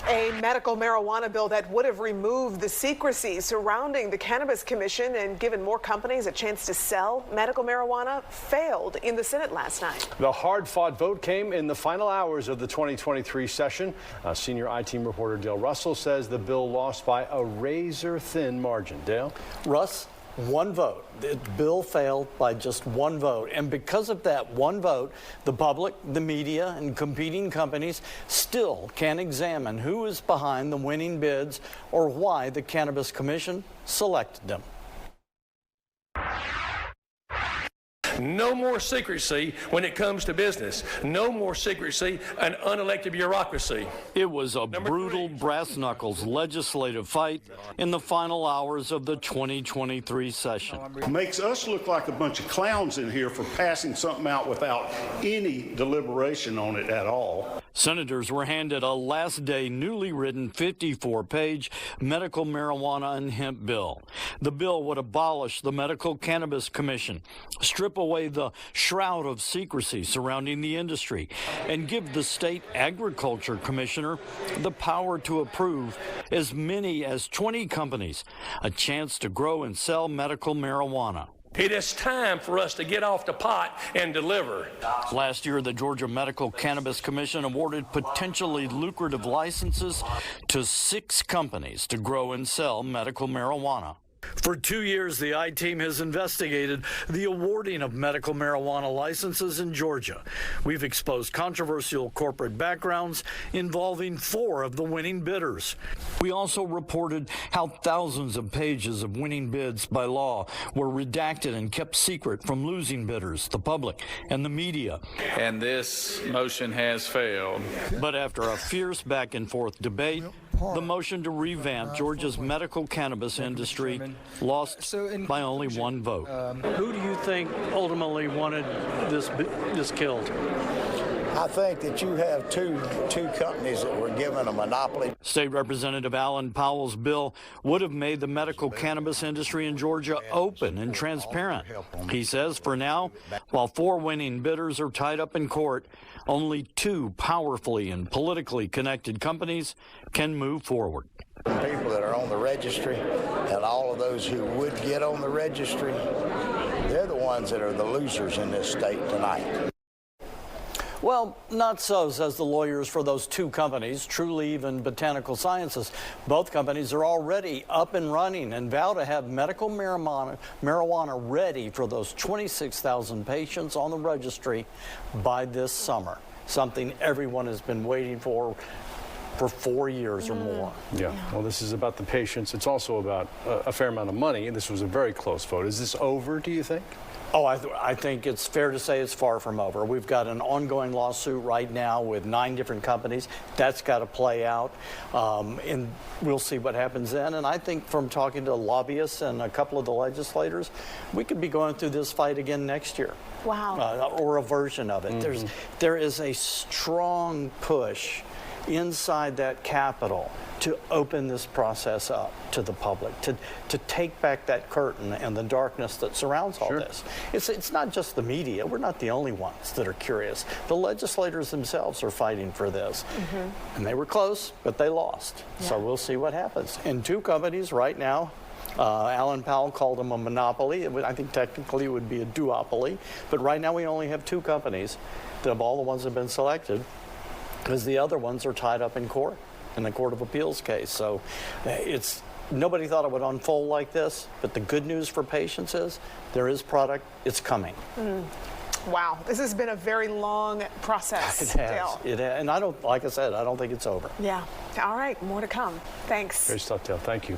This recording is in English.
A medical marijuana bill that would have removed the secrecy surrounding the Cannabis Commission and given more companies a chance to sell medical marijuana failed in the Senate last night. The hard-fought vote came in the final hours of the 2023 session. Senior I-Team reporter Dale Russell says the bill lost by a razor-thin margin. Dale? Russ? One vote. The bill failed by just one vote. And because of that one vote, the public, the media, and competing companies still can't examine who is behind the winning bids or why the Cannabis Commission selected them. No more secrecy when it comes to business. No more secrecy and unelected bureaucracy. It was a brutal brass knuckles legislative fight in the final hours of the 2023 session. Makes us look like a bunch of clowns in here for passing something out without any deliberation on it at all. Senators were handed a last-day, newly written 54-page medical marijuana and hemp bill. The bill would abolish the Medical Cannabis Commission, strip away the shroud of secrecy surrounding the industry, and give the state agriculture commissioner the power to approve as many as 20 companies a chance to grow and sell medical marijuana. It is time for us to get off the pot and deliver. Last year, the Georgia Medical Cannabis Commission awarded potentially lucrative licenses to 6 companies to grow and sell medical marijuana. For 2 years, the I-Team has investigated the awarding of medical marijuana licenses in Georgia. We've exposed controversial corporate backgrounds involving 4 of the winning bidders. We also reported how thousands of pages of winning bids by law were redacted and kept secret from losing bidders, the public, and the media. And this motion has failed. But after a fierce back-and-forth debate, the motion to revamp Georgia's medical cannabis industry lost by only one vote. Who do you think ultimately wanted this killed? I think that you have two companies that were given a monopoly. State Representative Alan Powell's bill would have made the medical cannabis industry in Georgia open and transparent. He says for now, while 4 winning bidders are tied up in court, only 2 powerfully and politically connected companies can move forward. People that are on the registry and all of those who would get on the registry, they're the ones that are the losers in this state tonight. Well, not so, says the lawyers for those 2 companies, Trulieve and Botanical Sciences. Both companies are already up and running and vow to have medical marijuana ready for those 26,000 patients on the registry by this summer, something everyone has been waiting for 4 years or more. Yeah, well, this is about the patients. It's also about a fair amount of money, and this was a very close vote. Is this over, do you think? Oh, I think it's fair to say it's far from over. We've got an ongoing lawsuit right now with 9 different companies. That's got to play out, and we'll see what happens then. And I think from talking to lobbyists and a couple of the legislators, we could be going through this fight again next year. Wow. Or a version of it. There is a strong push inside that Capitol to open this process up to the public, to take back that curtain and the darkness that surrounds all this. It's not just the media. We're not the only ones that are curious. The legislators themselves are fighting for this. And they were close, but they lost. Yeah. So we'll see what happens. And 2 companies right now, Alan Powell called them a monopoly. I think technically it would be a duopoly. But right now we only have 2 companies that of all the ones that have been selected, because the other ones are tied up in court, in the Court of Appeals case. So nobody thought it would unfold like this, but the good news for patients is there is product, it's coming. Wow, this has been a very long process. It has. It has. And like I said, I don't think it's over. Yeah. All right, more to come. Thanks. Great stuff, Dale. Thank you.